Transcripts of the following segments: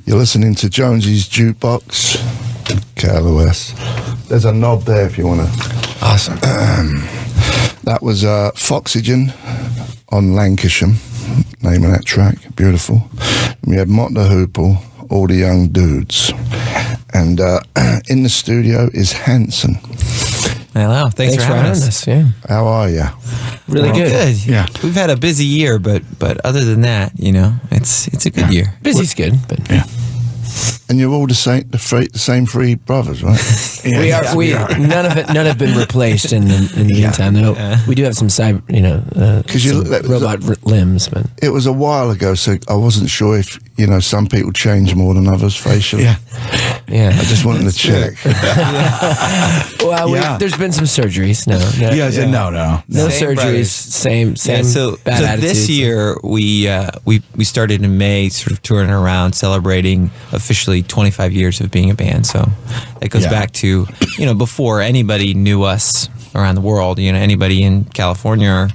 You're listening to Jonesy's Jukebox, KLOS. There's a knob there if you want to. Awesome. That was Foxygen on Lancashire, name of that track. Beautiful. And we had Mott the Hoople, All the Young Dudes. And in the studio is HANSON. Hello, thanks for having us. Yeah. How are you? Really good. Yeah. We've had a busy year, but other than that, you know, it's a good year. Busy's good, but yeah. And you're all the same three brothers, right? Yeah, we are. None have been replaced in the meantime. Though we do have some side, because robot limbs. But it was a while ago, so I wasn't sure if some people change more than others facially. Yeah. I just wanted to check. Well, there's been some surgeries. No Same surgeries. brothers. Same. So this year we started in May, sort of touring around, celebrating officially 25 years of being a band. So it goes back to before anybody knew us around the world. Anybody in California,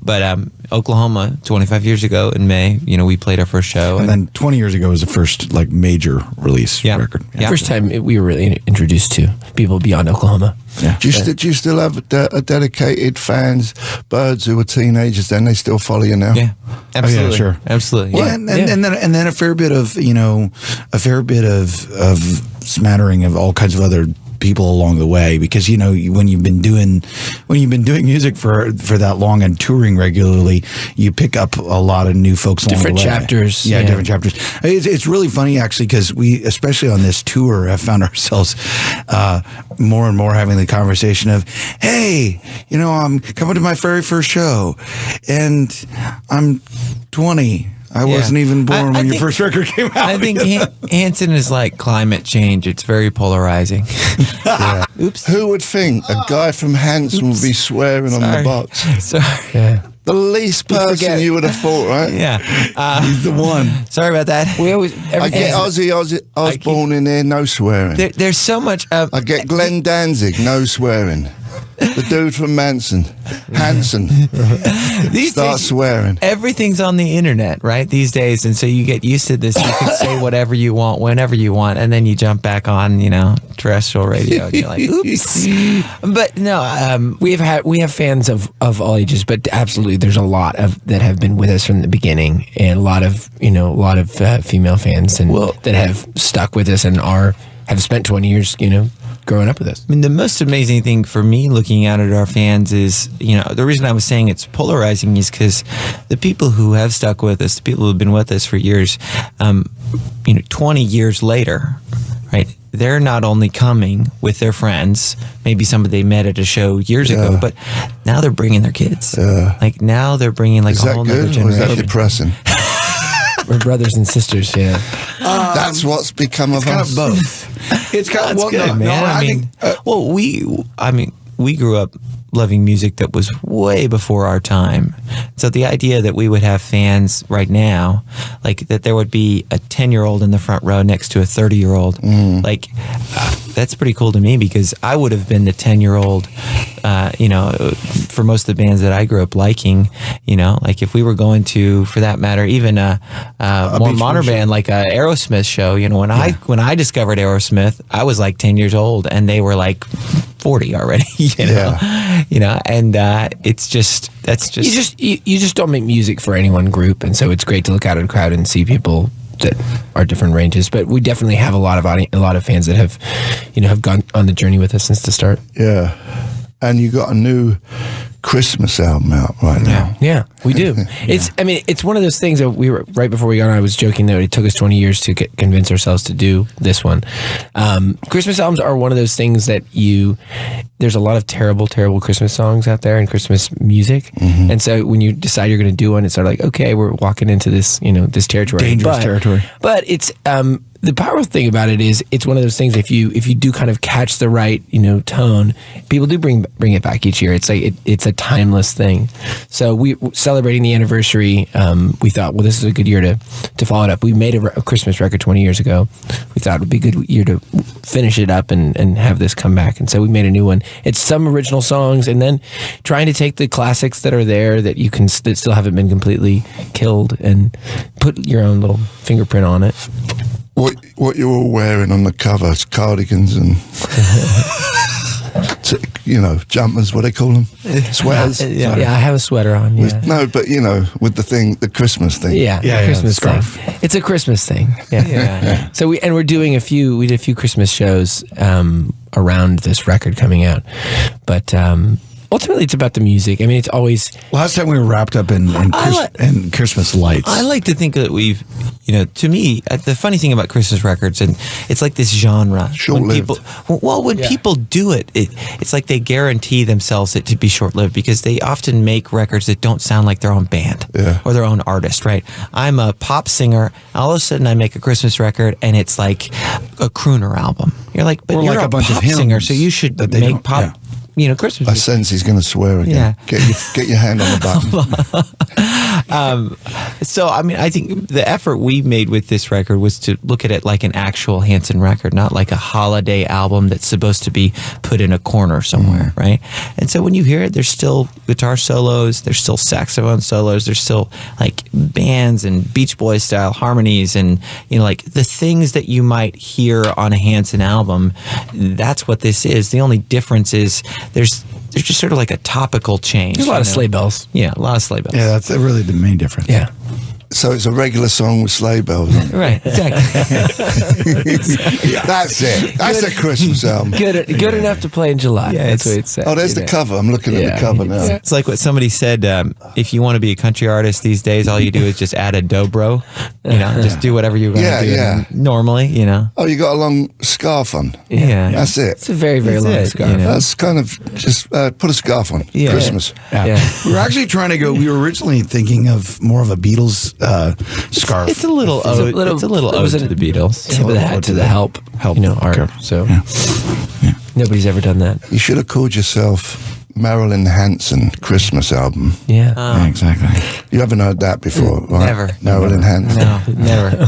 but Oklahoma 25 years ago in May. We played our first show, and then 20 years ago was the first major release record. Yeah. First time we were really introduced to people beyond Oklahoma. Yeah. Do you still have a dedicated fans, birds who were teenagers? Then they still follow you now. Yeah, absolutely. Oh, yeah, sure, absolutely. Well, Yeah. And then a fair bit of smattering of all kinds of other people along the way, because when you've been doing music for that long and touring regularly, you pick up a lot of new folks along different the way. chapters. Yeah, different chapters. It's really funny actually, because we, especially on this tour, have found ourselves more and more having the conversation of, hey, I'm coming to my very first show and I'm 20. I wasn't even born when your first record came out. I think HANSON is like climate change. It's very polarizing. Oops. Who would think a guy from HANSON would be swearing on the box? Sorry. Yeah. The least person you would have thought, right? Yeah. He's the one. Sorry about that. I get Ozzy Osbourne in there, no swearing. There's so much. I get Glenn Danzig, no swearing. The dude from HANSON. Start swearing. Everything's on the internet, right, these days, and so you get used to this. You can say whatever you want, whenever you want, and then you jump back on, terrestrial radio, and you're like, oops. But no, we have fans of all ages, but absolutely, there's a lot that have been with us from the beginning, and a lot of female fans and that have stuck with us and have spent 20 years, growing up with us. I mean, the most amazing thing for me looking out at our fans is, the reason I was saying it's polarizing is because the people who have stuck with us, the people who have been with us for years, 20 years later, right? They're not only coming with their friends, maybe somebody they met at a show years ago, but now they're bringing their kids. Like now they're bringing a whole other generation. Or is that depressing? We're brothers and sisters, yeah. That's what's become of us. Kind of both. It's kind of good, man. We grew up loving music that was way before our time. So the idea that we would have fans right now, like that there would be a 10-year-old in the front row next to a 30-year-old, that's pretty cool to me, because I would have been the 10-year-old, for most of the bands that I grew up liking, like if we were going to, for that matter, even a more modern band like a Aerosmith show, when I discovered Aerosmith, I was like 10 years old and they were like 40 already, and it's just, that's just, you just don't make music for any one group, and so it's great to look out at a crowd and see people that are different ranges. But we definitely have a lot of fans that have gone on the journey with us since the start. Yeah, and you got a new Christmas album out right now. Yeah, we do. It's one of those things that we were, right before we got on, I was joking that it took us 20 years to convince ourselves to do this one. Christmas albums are one of those things that there's a lot of terrible Christmas songs out there and Christmas music. Mm-hmm. And so when you decide you're going to do one, it's sort of like, okay, we're walking into this, this territory. Dangerous territory. But it's, the powerful thing about it is it's one of those things, if you do kind of catch the right tone, people do bring it back each year. It's like it's a timeless thing. So we celebrating the anniversary, we thought, well, this is a good year to follow it up. We made a Christmas record 20 years ago. We thought it would be a good year to finish it up and have this come back. And so we made a new one. It's some original songs, and then trying to take the classics that are there that that still haven't been completely killed and put your own little fingerprint on it. what you're all wearing on the cover. It's cardigans and jumpers. What do they call them? Sweaters. Yeah, I have a sweater on. Yeah. No, but with the Christmas thing. Yeah, Christmas thing. It's a Christmas thing. Yeah. Yeah. So we did a few Christmas shows around this record coming out, but ultimately it's about the music. I mean, it's always. Last time we were wrapped up in Christmas lights. I like to think that we've, to me, the funny thing about Christmas records, and it's like this genre. Short-lived. When people do it, it's like they guarantee themselves it to be short-lived because they often make records that don't sound like their own band or their own artist, right? I'm a pop singer. All of a sudden I make a Christmas record and it's like a crooner album. You're like, but Or you're like a bunch pop of hymns singer, so you should that they make don't- pop. yeah. Christmas I music. sense he's going to swear again. Yeah. Get your hand on the button. So, I mean, I think the effort we made with this record was to look at it like an actual Hanson record, not like a holiday album that's supposed to be put in a corner somewhere, right? And so when you hear it, there's still guitar solos, there's still saxophone solos, there's still like bands and Beach Boys style harmonies and, like the things that you might hear on a Hanson album. That's what this is. The only difference is there's just sort of like a topical change. There's a lot of sleigh bells. Yeah, a lot of sleigh bells. Yeah, that's really the main difference. Yeah. So it's a regular song with sleigh bells on it. Right, exactly. That's it. That's a Christmas album. Good enough to play in July. Yeah, That's it's- what it said. Oh, there's the cover. I'm looking at the cover now. It's like what somebody said. If you want to be a country artist these days, all you do is just add a dobro. Just do whatever you're going to do normally. Oh, you got a long scarf on. Yeah. That's it. It's a very, very That's long it, scarf. That's kind of just put a scarf on. Yeah. Christmas. Yeah. We were actually trying to go. We were originally thinking of more of a Beatles scarf. It's a little ode. It's a little ode to the Beatles. Tip of the hat to the help art. Okay. So nobody's ever done that. You should have called yourself Marilyn Hanson Christmas album. Yeah. Yeah, exactly. You haven't heard that before, right? Never. Marilyn Hanson. No, never.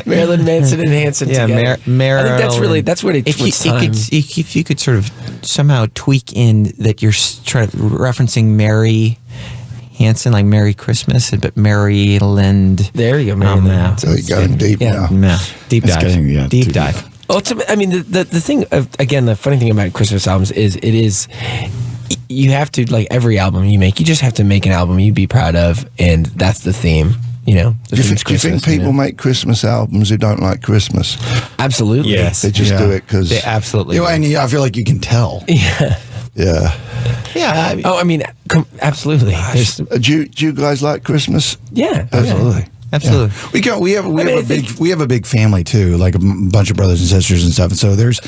Marilyn Manson and Hanson Yeah, together. Marilyn. I think that's what it's If you could sort of somehow tweak in that you're referencing Mary Hanson, like Merry Christmas, but Maryland. There you go, Marilyn Manson. So you're going deep Yeah. now. No, deep That's dive. getting- yeah, deep too dive. Ultimately, I mean, the thing of, again, the funny thing about Christmas albums is you have to, like every album you make, you just have to make an album you'd be proud of, and that's the theme. The Do you, theme's do you think Christmas, people make Christmas albums who don't like Christmas? Absolutely. Yes. They just Yeah. do it because, They absolutely. And I feel like you can tell. Yeah. yeah. Yeah. Oh, I mean, absolutely. There's, Do you guys like Christmas? yeah. Absolutely. Absolutely. Yeah. We have I a big family too, like a bunch of brothers and sisters and stuff. And so there was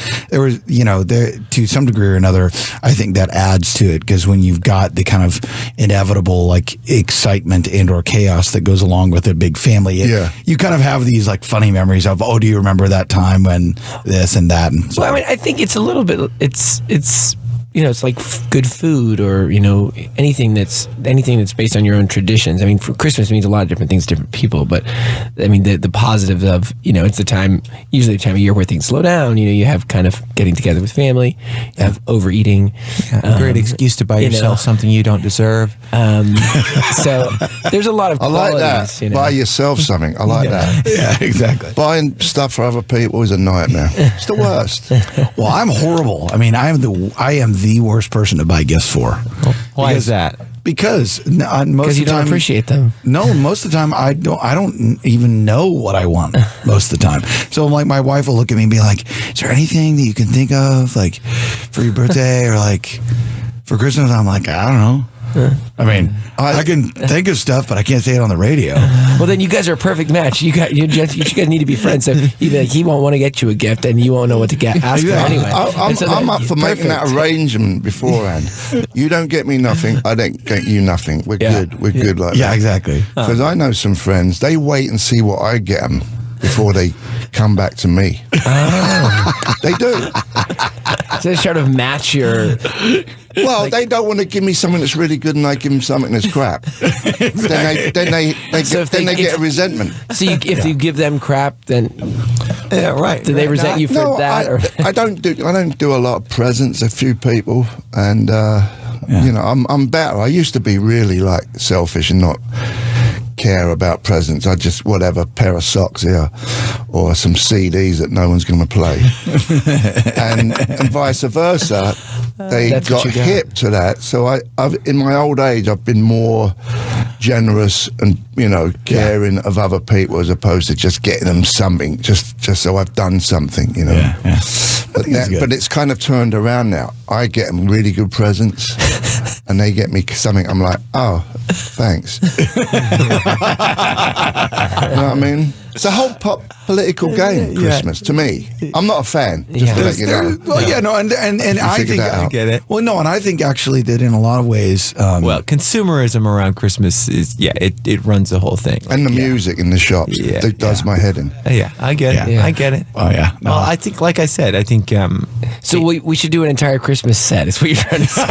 to some degree or another, I think that adds to it because when you've got the kind of inevitable like excitement and or chaos that goes along with a big family, you kind of have these like funny memories of, oh, do you remember that time when this and that? And so, Well, I mean, I think it's a little bit. It's it's like good food or anything that's based on your own traditions. I mean, for Christmas means a lot of different things to different people, but I mean the positives of it's usually the time of year where things slow down. You have kind of getting together with family, you have overeating, A great excuse to buy yourself something you don't deserve. So there's a lot of I like that. qualities. Buy yourself something. I like that. yeah, exactly. Buying stuff for other people is a nightmare. It's the worst. Well, I'm horrible. I mean, I am the worst person to buy gifts for. Why is that? Because most Because of you the don't time, appreciate them. No, most of the time I don't even know what I want most of the time. So like my wife will look at me and be like, "Is there anything that you can think of like for your birthday or like for Christmas?" I'm like, "I don't know." I mean, I can think of stuff, but I can't say it on the radio. Well, then you guys are a perfect match. You guys need to be friends. So he won't want to get you a gift, and you won't know what to ask for anyway. I'm up for making that arrangement beforehand. You don't get me nothing, I don't get you nothing. We're good. We're good like that. Yeah, exactly. Because I know some friends, they wait and see what I get them before they come back to me. They do. So they sort of match your. Well, they don't want to give me something that's really good, and I give them something that's crap. Then they get a resentment. So if you give them crap, then Yeah, right. do they resent you for that? Or I don't do a lot of presents. A few people, and I'm better. I used to be really like selfish and not care about presents. I just, whatever, pair of socks here or some CDs that no one's going to play. and vice versa. They That's what got you got. hip to that. So I've in my old age, I've been more generous and, you know, caring of other people as opposed to just getting them something, just so I've done something, you know. Yeah, yeah. But, but it's kind of turned around now. I get them really good presents, and they get me something. I'm like, oh, thanks. You know what I mean? It's a whole political game, Christmas, to me. I'm not a fan, just to let you know. Well, yeah, no, and I figured think that out. I get it. Well, no, and I think actually that in a lot of ways, Well, consumerism around Christmas is, it runs the whole thing. And the music in the shops, Yeah, it does my head in. Yeah, I get it. Yeah. I get it. oh yeah, no, Well, I think, like I said, I think So we should do an entire Christmas set. Is what you're trying to say?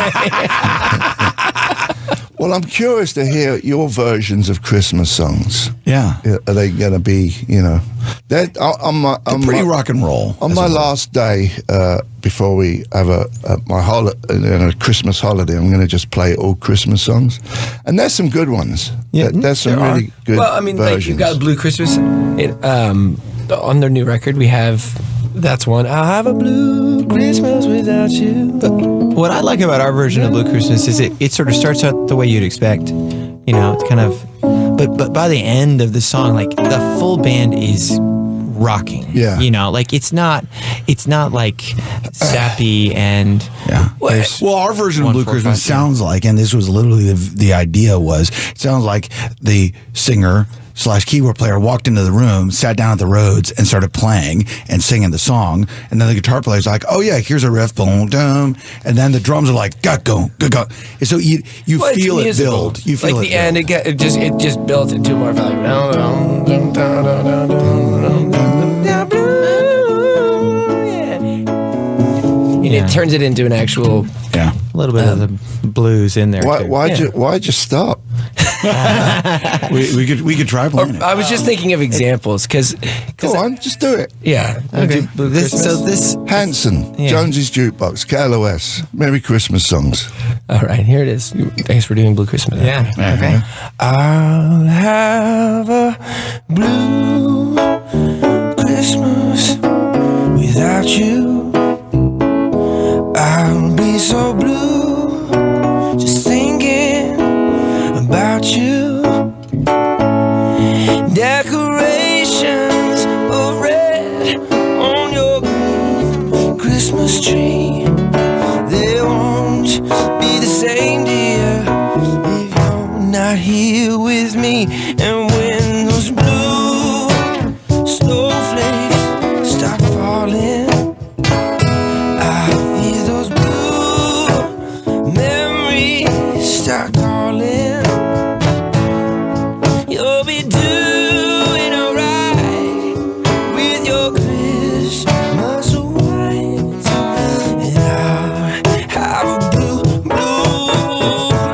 Well, I'm curious to hear your versions of Christmas songs. yeah, Are they going to be, you know, they're on pretty my, rock and roll. on as my a whole. last day before we have my Christmas holiday. I'm going to just play all Christmas songs, and there's some good ones. Yeah, There's some there are. really good. Well, I mean, like versions. you've got Blue Christmas. On their new record, we have that's one. I'll have a blue Christmas without you. But what I like about our version of Blue Christmas is it sort of starts out the way you'd expect. You know, it's kind of, but by the end of the song, like the full band is rocking. Yeah. You know, like it's not like sappy and Yeah. there's Well, our version of one, Blue 4, Christmas 5, sounds like, and this was literally the idea was, it sounds like the singer / keyboard player walked into the room, sat down at the Rhodes, and started playing and singing the song. And then the guitar player's like, "Oh yeah, here's a riff, boom, dum," and then the drums are like, "Got go, go, go." And so you Well, it's feel it musical. build. You feel like it the end. build. It just built into more of like. Yeah. It turns it into an actual. Yeah. a little bit of the blues in there. too. Why'd you stop? we could try playing it. I was just thinking of examples because. Go on, just do it. Yeah. Okay. Blue Christmas. So this Hanson, Yeah. Jonesy's Jukebox, KLOS. Merry Christmas songs. All right, here it is. Thanks for doing Blue Christmas. yeah. Okay. I'll have a blue Christmas without you. I'll be so blue just thinking about you. Decorations of red on your green Christmas tree. They won't be the same, dear, if you're not here with me. And when those blue snowflakes stop falling, I feel those blue memories start calling. You'll be doing alright with your Christmas white, and I'll have a blue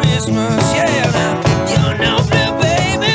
Christmas. Yeah, now you know, blue baby.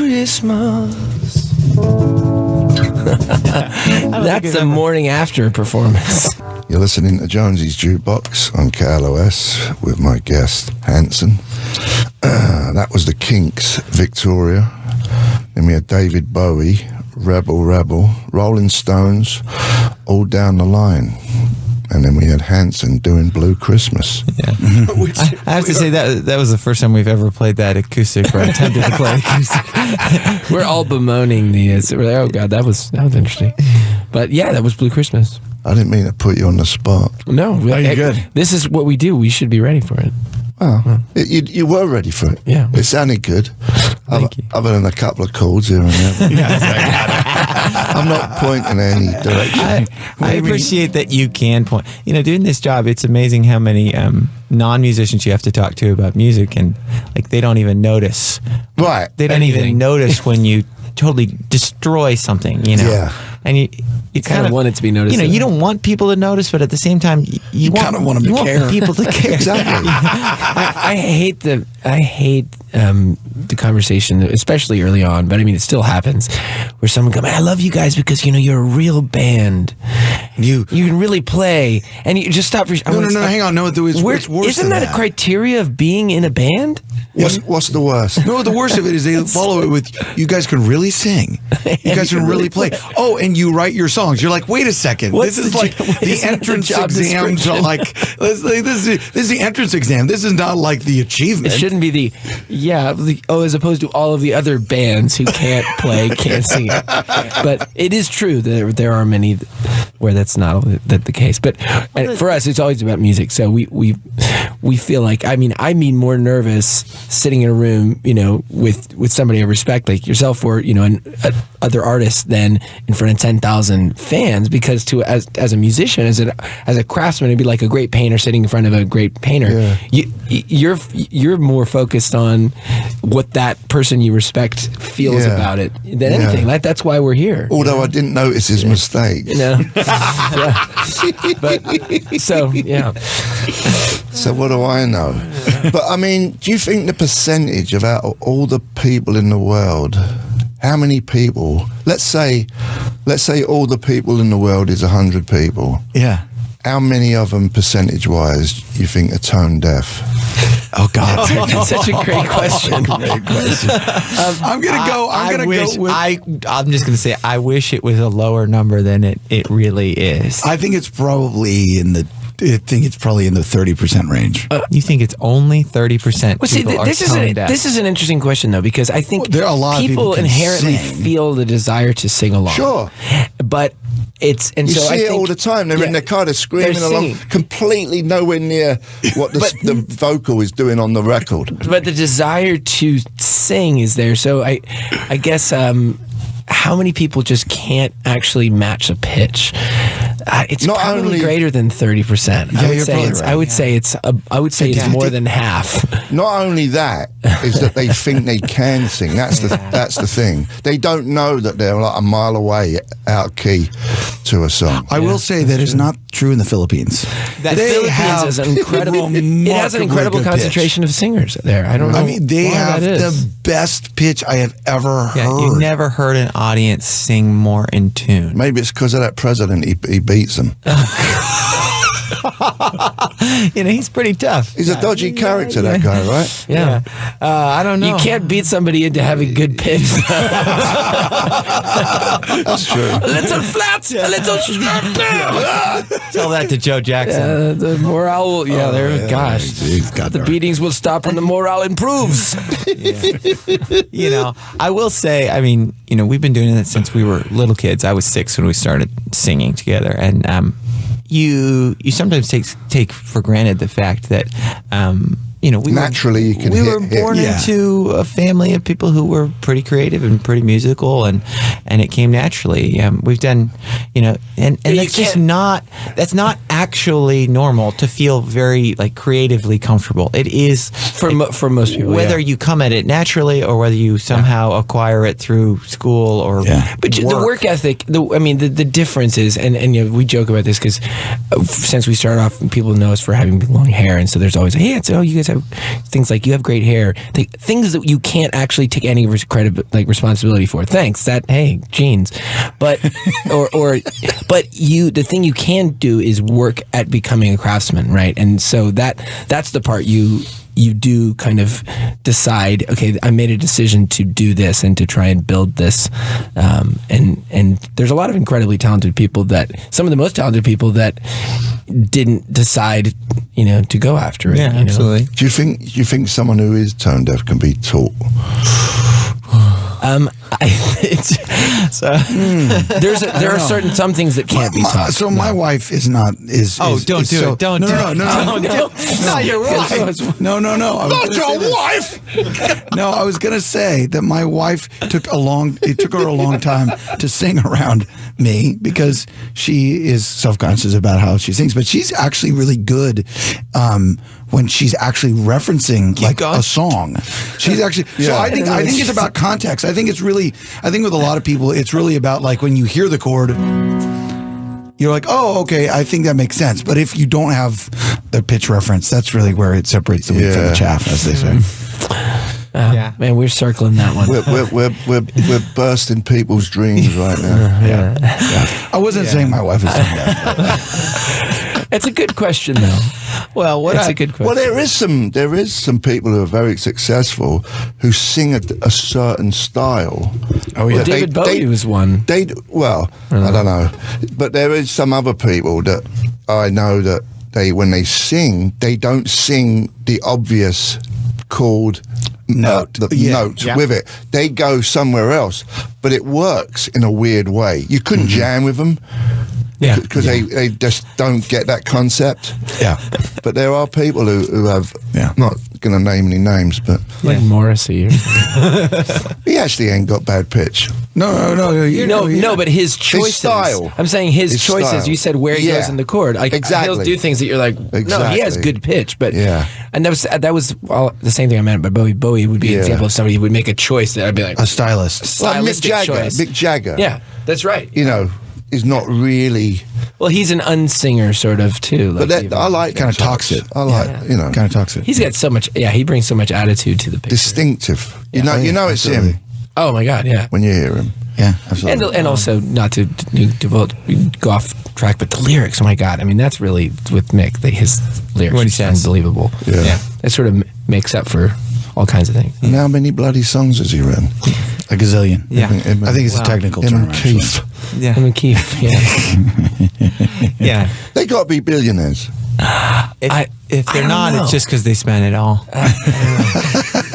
Christmas. That's the morning after performance. You're listening to Jonesy's Jukebox on KLOS with my guest, HANSON. That was the Kinks, Victoria. Then we had David Bowie, Rebel Rebel, Rolling Stones, all down the line. And then we had HANSON doing Blue Christmas. Yeah. I have to say that was the first time we've ever played that acoustic or attempted to play acoustic. We're all bemoaning the. We're like, oh God, that was interesting. But yeah, that was Blue Christmas. I didn't mean to put you on the spot. No, you're good. This is what we do. We should be ready for it. Oh, you were ready for it. Yeah. It sounded good. Thank you. Other than a couple of chords here and there. I'm not pointing any direction. I appreciate that you can point. Doing this job, it's amazing how many non-musicians you have to talk to about music, and like they don't even notice. Right. They don't even notice when you totally destroy something. Yeah. And you kind of want it to be noticed. You don't want people to notice, but at the same time, you kind of want them to care. People to care. Exactly. I hate the conversation, especially early on. But I mean, it still happens where someone comes, "I love you guys because you're a real band. You can really play." And you just stop. No, hang on. No, it's worse isn't than that a criteria of being in a band? What's the worst? No, the worst of it is they follow it with, "You guys can really sing. You guys can really play. Oh, and you write your songs." You're like, wait a second. What's this is the like jo- the isn't that the entrance job exams are description? like this is the entrance exam. This is not like the It achievement. shouldn't be as opposed to all of the other bands who can't play, can't sing. But it is true that there are many where that's not the case. But for us, it's always about music. So we feel like, I'm more nervous sitting in a room, with somebody I respect like yourself or other artists than in front of 10,000 fans, because as a musician, as a craftsman, it'd be like a great painter sitting in front of a great painter. Yeah. You're more focused on what that person you respect feels about it than anything. That's why we're here. Although I didn't notice his mistakes. Yeah. But so So what do I know? But do you think the percentage of out of all the people in the world, how many people? Let's say all the people in the world is 100 people. Yeah. How many of them, percentage-wise, you think are tone deaf? Oh God, that's such a great question. Great question. I'm gonna go. I'm just gonna say I wish it was a lower number than it really is. I think it's probably in the 30% range. You think it's only 30%? Well, see, this is an interesting question though, because I think there are a lot of people can inherently sing. feel the desire to sing along. Sure, but you see it all the time. They're in their car, they're screaming along, completely nowhere near what the vocal is doing on the record. But the desire to sing is there. So I guess how many people just can't actually match a pitch? It's Not probably only- great than 30%. I would say it's more than half. Not only that is that they think they can sing. That's the thing. They don't know that they're like a mile away out of key to a song. I will say that is not true in the Philippines. The Philippines has an incredible. It has an incredible good concentration of singers there. I don't know. They why have that is. the best pitch I have ever heard. Yeah, you've never heard an audience sing more in tune. Maybe it's because of that president. He beats them. He's pretty tough. He's a dodgy character, that guy, right? Yeah. I don't know. You can't beat somebody into having good pitch. That's true. A little flat, a little Tell that to Joe Jackson. the morale will, gosh. The beatings will stop when the morale improves. I will say, we've been doing it since we were little kids. I was 6 when we started singing together, and you sometimes take for granted the fact that we were born into a family of people who were pretty creative and pretty musical, and it came naturally. We've done, and that's just not actually normal to feel very like creatively comfortable. It is For most people, whether you come at it naturally or whether you somehow acquire it through school or But the work ethic, the difference is, and we joke about this because since we started off, people know us for having long hair, and so there's always, hey, you guys have things like you have great hair, things that you can't actually take any responsibility for. Thanks, genes, but but the thing you can do is work at becoming a craftsman, right? And so that's the part you do kind of decide, okay, I made a decision to do this and to try and build this. And there's a lot of incredibly talented people some of the most talented people that didn't decide, to go after it. Yeah, absolutely. Do you think someone who is tone deaf can be taught? There are some things that can't be taught. So my wife is not. Don't do it. Don't do it. No. No, you're right. No. Not your wife. No, I was gonna say that my wife it took her a long time to sing around me because she is self-conscious about how she sings, but she's actually really good when she's actually referencing a song. She's actually so I think it's about context. I think with a lot of people it's really about like when you hear the chord, you're like, oh, okay, I think that makes sense. But if you don't have the pitch reference, that's really where it separates the wheat from the chaff, as they say. Man, we're circling that one. We're bursting people's dreams right now. I wasn't saying my wife is doing that. It's a good question, though. Well, That's a good question. Well, there is some people who are very successful who sing a certain style. Oh yeah, David Bowie was one. I don't know, but there is some other people that I know that when they sing, they don't sing the obvious chord note with it. They go somewhere else, but it works in a weird way. You couldn't jam with them. Yeah, because they just don't get that concept. Yeah, but there are people who have. Not going to name any names, but like Morrissey. He actually ain't got bad pitch. No, but his choices. His style. I'm saying his choices. Style. You said where he goes in the chord. Like, exactly. He'll do things that you're like, no, he has good pitch, but and that was the same thing I meant by Bowie. Bowie would be an example of somebody who would make a choice that I'd be like a stylist. Stylistic choice. Mick Jagger. Yeah, that's right. Is not really. Well, he's an unsinger sort of too. But I like kind of talks it. I like kind of talks it. He's got so much. Yeah, he brings so much attitude to the picture. Distinctive. You know it's absolutely. him. Oh my God, yeah. When you hear him. Yeah, absolutely. And also not to go off track, but the lyrics. Oh my God, I mean that's really with Mick. His lyrics what he says, unbelievable. Yeah, it sort of makes up for all kinds of things. And how many bloody songs has he written? A gazillion. Yeah, I think it's a technical term. Keith. Yeah, Keith. Yeah, yeah. They got to be billionaires. If they're not, it's just because they spend it all.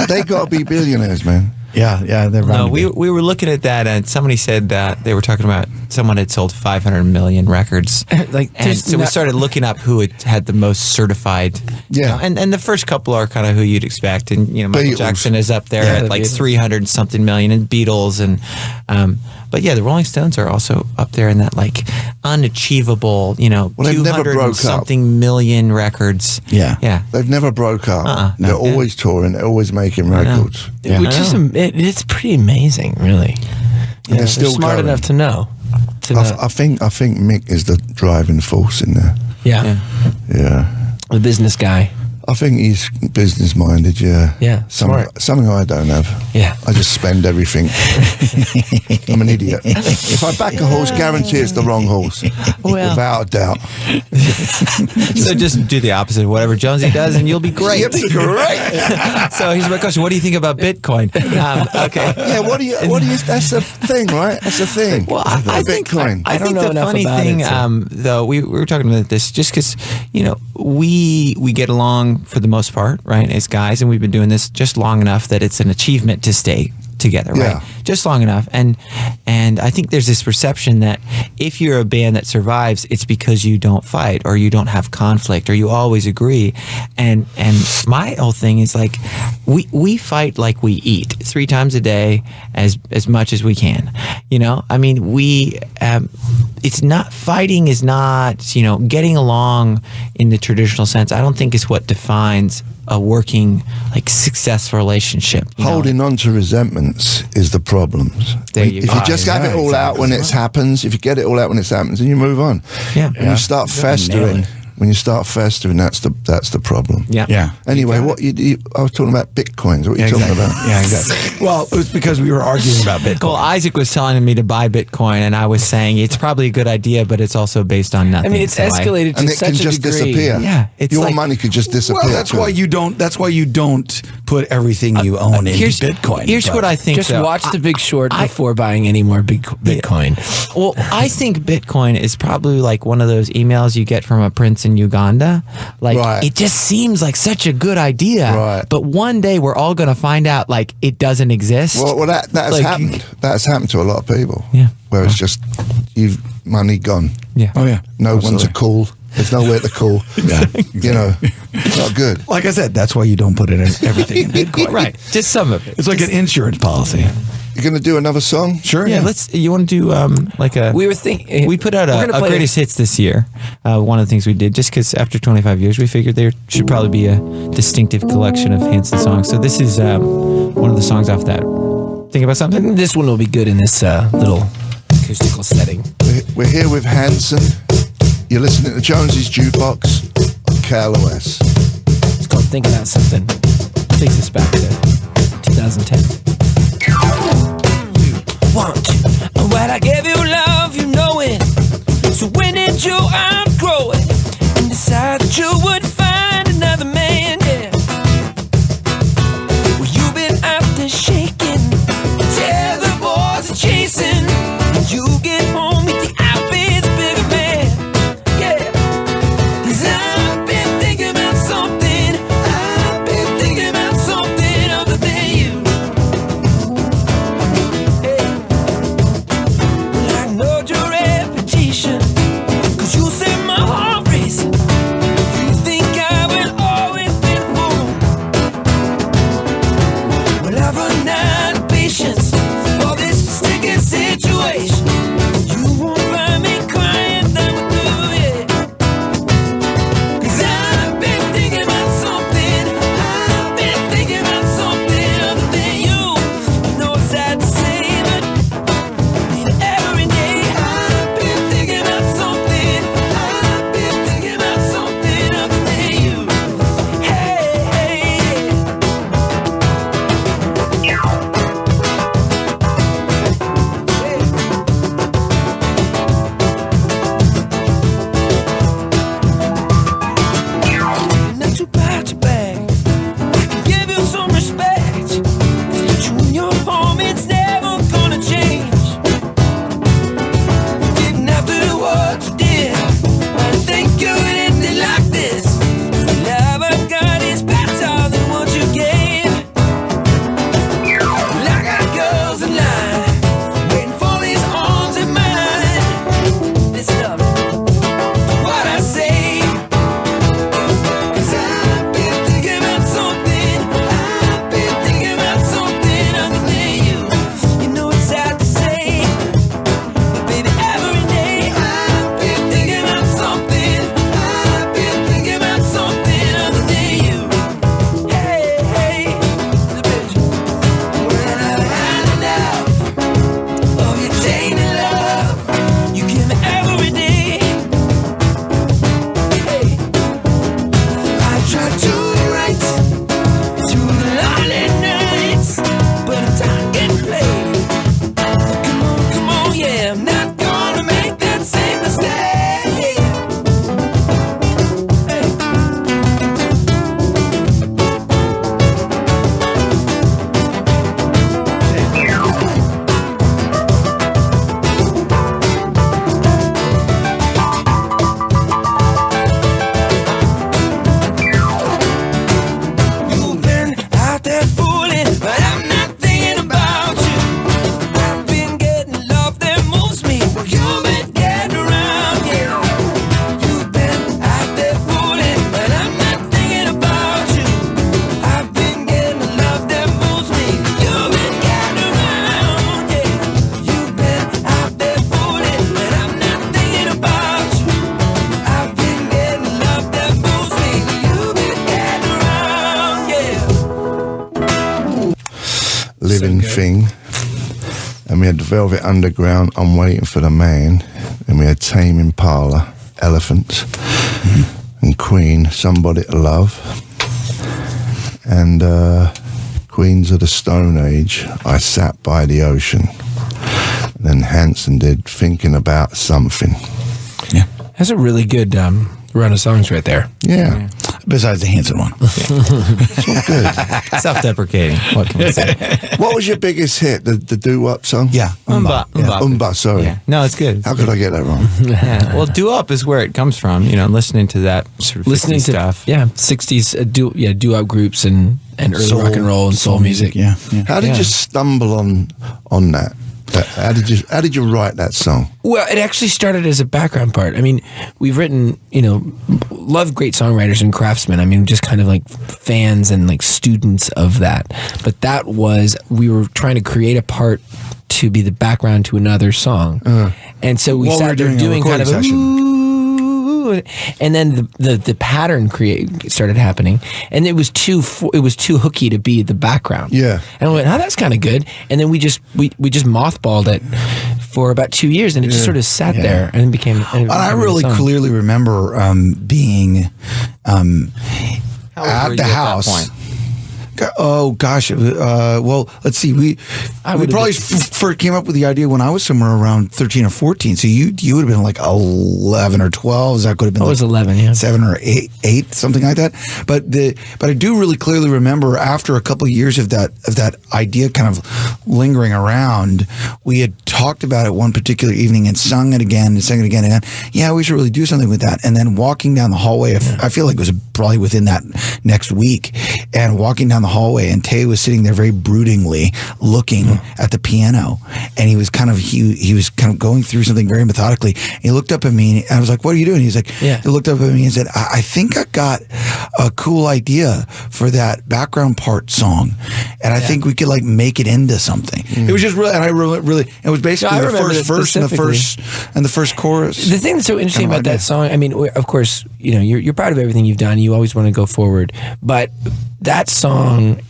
They got to be billionaires, man. Yeah, they're no. We were looking at that, and somebody said that they were talking about someone had sold 500 million records. So we started looking up who had the most certified. Yeah, and the first couple are kind of who you'd expect, and Michael Jackson is up there at like 300 something million, and Beatles, and but the Rolling Stones are also up there in that like unachievable, 200 something million records. Yeah. They've never broke up. They're always touring. They're always making records. Yeah. Which is it's pretty amazing, really. They're still smart enough to know. I think Mick is the driving force in there. Yeah. The business guy. I think he's business minded, Yeah, smart. Something I don't have. Yeah. I just spend everything. I'm an idiot. If I back a horse, guarantee it's the wrong horse. Without a doubt. So just do the opposite of whatever Jonesy does and you'll be great. You'll be great. So here's my question. What do you think about Bitcoin? Okay. Yeah, what do you, that's the thing, right? That's the thing. Well, I think Bitcoin. I think the funny thing, though, we were talking about this just because, we get along for the most part, right, as guys, and we've been doing this just long enough that it's an achievement to stay together, right? just long enough. And I think there's this perception that if you're a band that survives, it's because you don't fight or you don't have conflict or you always agree. And my whole thing is like, we fight like we eat 3 times a day as much as we can. You know, I mean, it's not, fighting is not, you know, getting along in the traditional sense, I don't think is what defines a working, like, successful relationship. Holding on to resentments is the problem. If you just have it all out when it happens, if you get it all out when it happens, then you move on. Yeah. When you start festering, that's the problem. Yeah. Anyway, I was talking about Bitcoins. What are you talking about? Yeah, exactly. Well, it was because we were arguing about Bitcoin. Well, Isaac was telling me to buy Bitcoin, and I was saying it's probably a good idea, but it's also based on nothing. I mean, it's escalated to and it such can a just degree. disappear. Yeah, it's your like, money could just disappear. Well, that's why you don't. That's why you don't put everything you own into Bitcoin. Here's what I think. Just though. watch The Big Short before buying any more Bitcoin. Well, I think Bitcoin is probably like one of those emails you get from a prince in Uganda. Like, Right. it just seems like such a good idea. Right. But one day we're all going to find out, like, it doesn't exist. Well, that has Like, happened. That has happened to a lot of people. Yeah. Where it's just, money gone. Yeah. Oh yeah. No one to call. There's nowhere to call. You know, it's not good. Like I said, that's why you don't put everything in Bitcoin. Right. Just some of it. It's like an insurance policy. You're going to do another song? Sure. Yeah, you want to do like a... We were thinking... We put out we're gonna a play greatest hits this year. One of the things we did, just because after 25 years, we figured there should probably be a distinctive collection of Hanson songs. So this is one of the songs off that. Think about something? This one will be good in this little acoustical setting. We're here with HANSON. You're listening to Jonesy's Jukebox on KLOS. It's called Think About Something. Takes us back to 2010. 1, 2. When I gave you love, you know it. So when did you outgrow it and decide that you would find another man? Yeah. Well, you've been out there shaking, tell the boys are chasing. When you get home, you think I'll be the bigger man. Yeah. 'Cause I've been thinking about something. I've been thinking about something other than you. Hey. Well, I know your reputation, 'cause you set my heart racing. You think Thing, and we had the Velvet Underground, I'm Waiting for the Man, and we had Tame Impala, Elephant, and Queen, Somebody to Love, and Queens of the Stone Age, I Sat by the Ocean. And then HANSON did Thinking About Something. Yeah. That's a really good run of songs right there. Yeah. Besides the HANSON one. Self-deprecating. What can we say? What was your biggest hit? The doo-wop song? Yeah. Umba, sorry. Yeah. No, it's good. How could I get that wrong? Yeah. Well, doo-wop is where it comes from. You know, listening to that sort of Listening 50s to stuff. 60s doo-wop groups and early Soul, rock and roll and soul music. Yeah. How did you stumble on that? How did you write that song? Well, it actually started as a background part. I mean, we've written, love great songwriters and craftsmen. I mean, just kind of like fans and like students of that. But we were trying to create a part to be the background to another song. And so we started doing kind of and then the pattern started happening, and it was too hooky to be the background. Yeah, and I went, oh, that's kind of good. And then we just mothballed it for about 2 years, and it just sort of sat there, and it became. And I really clearly remember being at the house. Oh gosh! Well, let's see. We probably first came up with the idea when I was somewhere around 13 or 14. So you would have been like 11 or 12. That could have been. I was 11, yeah, 7 or 8, something like that. But I do really clearly remember after a couple of years of that idea kind of lingering around, we had talked about it one particular evening and sung it again and sang it again and again. Yeah, we should really do something with that. And then walking down the hallway, I feel like it was probably within that next week, and walking down the hallway, and Tay was sitting there very broodingly looking at the piano, and he was kind of going through something very methodically. He looked up at me, and I was like, "What are you doing?" He's like, he looked up at me and said, I think I got a cool idea for that background part song, and I think we could like make it into something." It was just really, and I really, it was basically the first verse and the first chorus. The thing that's so interesting about that song, I mean, of course, you're proud of everything you've done. You always want to go forward, but that song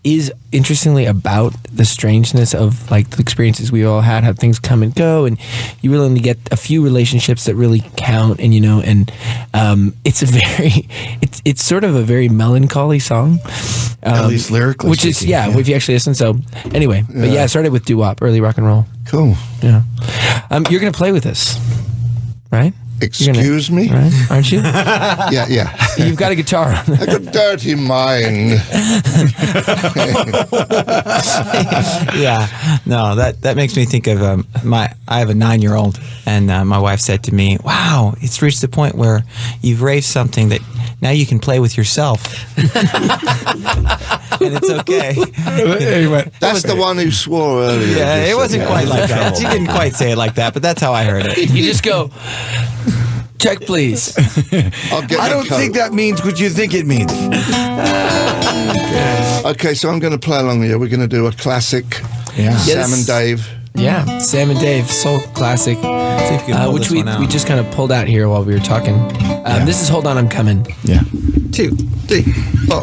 is interestingly about the strangeness of like the experiences we all had, how things come and go, and you really only get a few relationships that really count, and it's it's sort of a very melancholy song, at least lyrically, which is if you actually listen. So anyway, but it started with doo-wop, early rock and roll. Cool. Yeah. You're gonna play with us, right? Excuse me? Right? Aren't you? Yeah. You've got a guitar on. I got a dirty mind. Yeah. No, that makes me think of I have a 9-year-old, and my wife said to me, "Wow, it's reached the point where you've raised something that now you can play with yourself." And it's okay. That's the one who swore earlier. Yeah, it wasn't quite like that. She didn't quite say it like that, but that's how I heard it. You just go, "Check, please." I don't think that means what you think it means. Okay, so I'm going to play along here. We're going to do a classic. Yeah. Sam and Dave. Yeah, Sam and Dave, soul classic, See if you can pull which this one out. we just kind of pulled out here while we were talking. This is "Hold On, I'm Coming." Yeah. 2, 3, 4.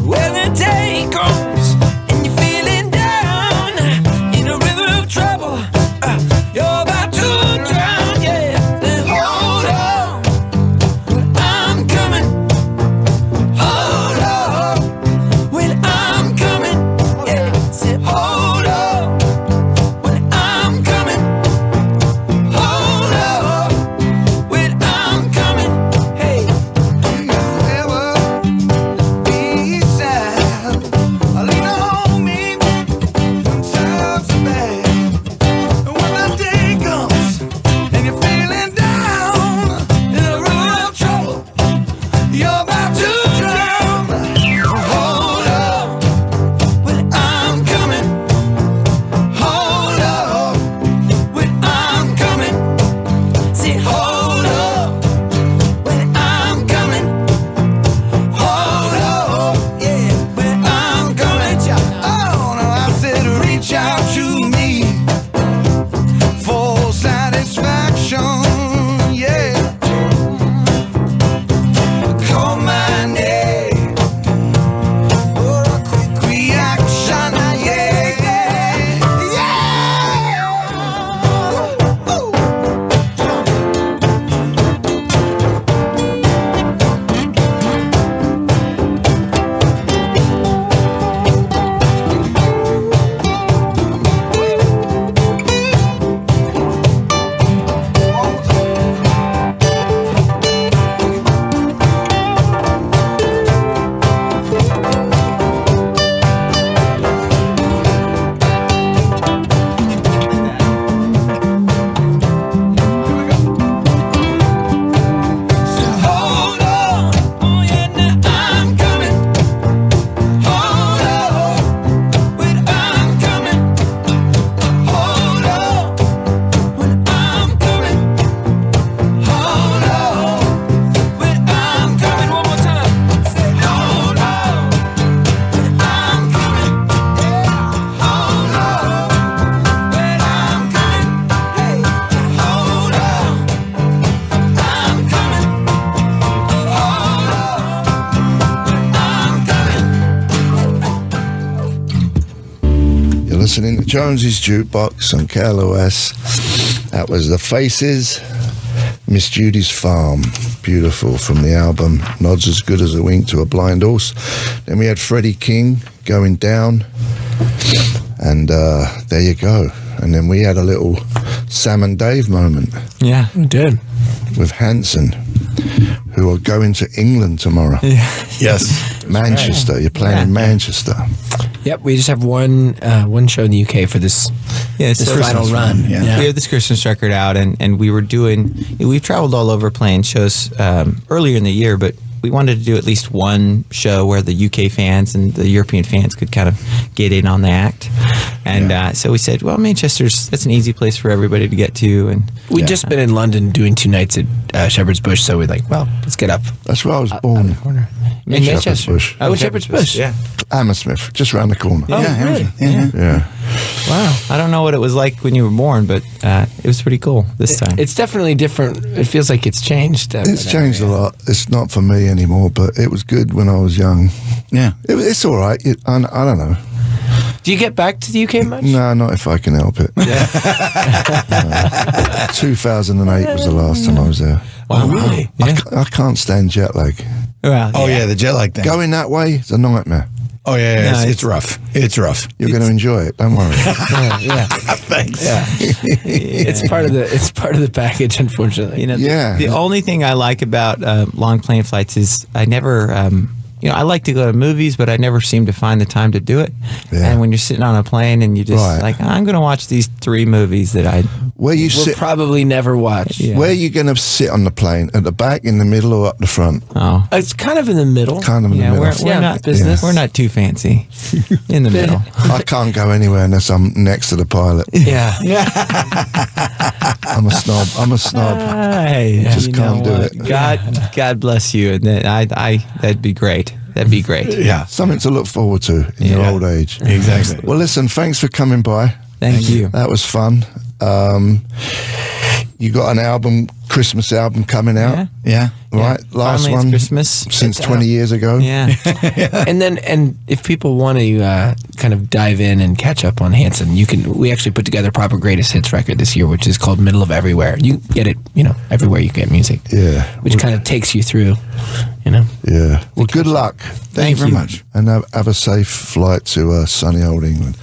When the day comes and you're feeling down, listening to Jonesy's Jukebox on KLOS. That was The Faces, Miss Judy's Farm. Beautiful, from the album Nods as Good as a Wink to a Blind Horse. Then we had Freddie King, Going Down. And there you go. And then we had a little Sam and Dave moment. Yeah, We did. With HANSON, who are going to England tomorrow. Yes. Manchester. You're playing in Manchester. Yep, we just have one show in the UK for this Yeah, this so final run. Yeah. we have this Christmas record out, and we were doing. We've traveled all over playing shows earlier in the year, but we wanted to do at least one show where the UK fans and the European fans could kind of get in on the act. And so we said, well, that's an easy place for everybody to get to. And We'd just been in London doing 2 nights at Shepherd's Bush, so we're like, well, let's get up. That's where I was born. In Shepherd's Bush. Oh, in Shepherd's Bush. Yeah. Hammersmith, just round the corner. Yeah, really? Yeah. Wow. I don't know what it was like when you were born, but it was pretty cool this time. It's definitely different. It feels like it's changed. It's changed a lot. It's not for me anymore, but it was good when I was young. Yeah. It's all right. I don't know. Do you get back to the UK much? No, not if I can help it. 2008 was the last time I was there. Wow, really? I can't stand jet lag. Well, Oh, yeah, the jet lag thing. Going that way is a nightmare. Oh, yeah, No, it's rough. It's rough. You're going to enjoy it. Don't worry. Yeah. Thanks. Yeah. It's part of the package, unfortunately. You know, Yeah. the only thing I like about long plane flights is I never, I like to go to movies, but I never seem to find the time to do it. Yeah. And when you're sitting on a plane and you just Right. like, I'm going to watch these 3 movies that I, Where you We'll sit? probably never watch. Yeah. Where are you going to sit on the plane? At the back, in the middle, or up the front? oh, It's kind of in the middle. Kind of in yeah, the middle. we're Yeah, not business. We're not too fancy in the middle. I can't go anywhere unless I'm next to the pilot. Yeah. I'm a snob. Hey, Just you can't know do what? it. God bless you. And then that'd be great. That'd be great. Yeah. Something to look forward to in your Yeah. old age. Exactly. Well, listen, thanks for coming by. Thank you. That was fun. You got an Christmas album coming out, Yeah. right? Last Finally, it's one Christmas. since 20 years ago. Yeah. And if people want to kind of dive in and catch up on HANSON, we actually put together a proper greatest hits record this year, which is called Middle of Everywhere. You get it, everywhere you get music. Yeah. Which kind of takes you through, Yeah. Well, good luck. Thank you very much. And have a safe flight to sunny old England.